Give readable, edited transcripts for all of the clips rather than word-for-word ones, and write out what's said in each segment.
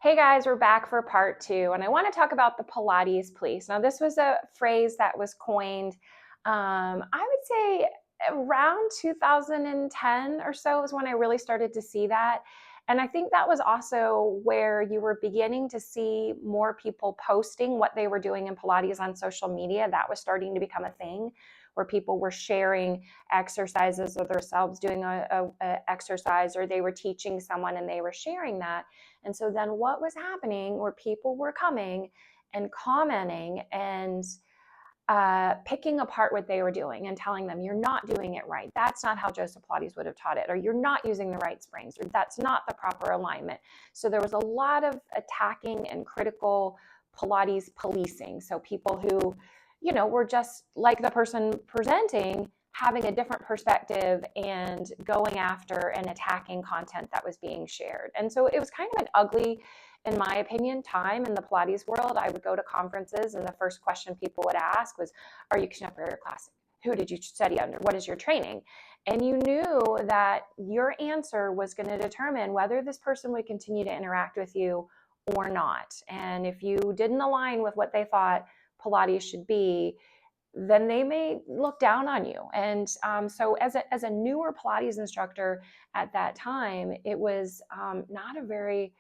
Hey guys, we're back for part two, and I want to talk about the Pilates police. Now, this was a phrase that was coined, I would say around 2010 or so is when I really started to see that. And I think that was also where you were beginning to see more people posting what they were doing in Pilates on social media. That was starting to become a thing where people were sharing exercises of themselves doing a exercise, or they were teaching someone and they were sharing that. And so then what was happening were people were coming and commenting and picking apart what they were doing and telling them, you're not doing it right. That's not how Joseph Pilates would have taught it, or you're not using the right springs, or that's not the proper alignment. So there was a lot of attacking and critical Pilates policing. So people who, were just like the person presenting, having a different perspective and going after and attacking content that was being shared. And so it was kind of an ugly, in my opinion, time in the Pilates world. I would go to conferences and the first question people would ask was, are you contemporary or classic? Who did you study under? What is your training? And you knew that your answer was going to determine whether this person would continue to interact with you or not. And if you didn't align with what they thought Pilates should be, then they may look down on you. And so as a newer Pilates instructor at that time, it was not a very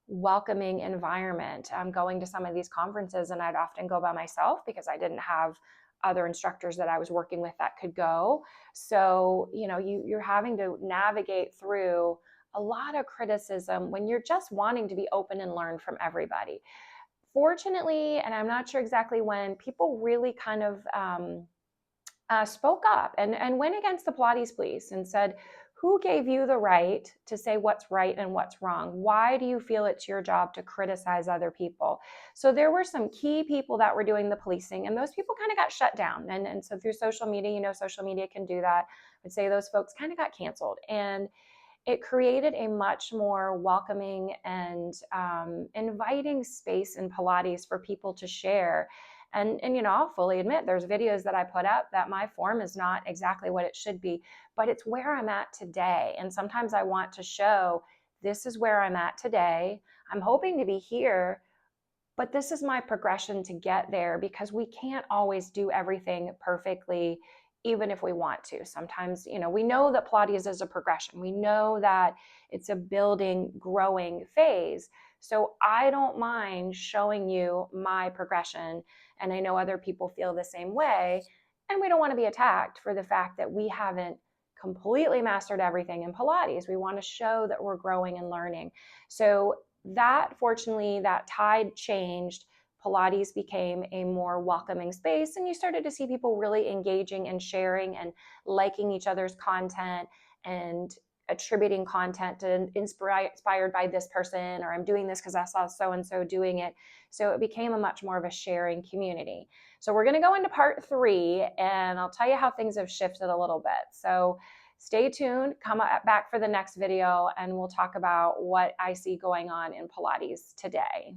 welcoming environment. Going to some of these conferences, and I'd often go by myself because I didn't have other instructors that I was working with that could go. So, you're having to navigate through a lot of criticism when you're just wanting to be open and learn from everybody. Fortunately, and I'm not sure exactly when, people really kind of spoke up and went against the Pilates police and said, who gave you the right to say what's right and what's wrong? Why do you feel it's your job to criticize other people? So there were some key people that were doing the policing, and those people kind of got shut down. And so through social media, social media can do that. I would say those folks kind of got canceled. And it created a much more welcoming and inviting space in Pilates for people to share. And I'll fully admit there's videos that I put up that my form is not exactly what it should be, but it's where I'm at today. And sometimes I want to show this is where I'm at today. I'm hoping to be here, but this is my progression to get there, because we can't always do everything perfectly, even if we want to. Sometimes, we know that Pilates is a progression. We know that it's a building, growing phase. So I don't mind showing you my progression. And I know other people feel the same way. And we don't want to be attacked for the fact that we haven't completely mastered everything in Pilates. We want to show that we're growing and learning. So fortunately, that tide changed. Pilates became a more welcoming space, and you started to see people really engaging and sharing and liking each other's content and attributing content to inspired by this person, or I'm doing this because I saw so-and-so doing it. So it became a much more of a sharing community. So we're going to go into part 3, and I'll tell you how things have shifted a little bit. So stay tuned, come back for the next video, and we'll talk about what I see going on in Pilates today.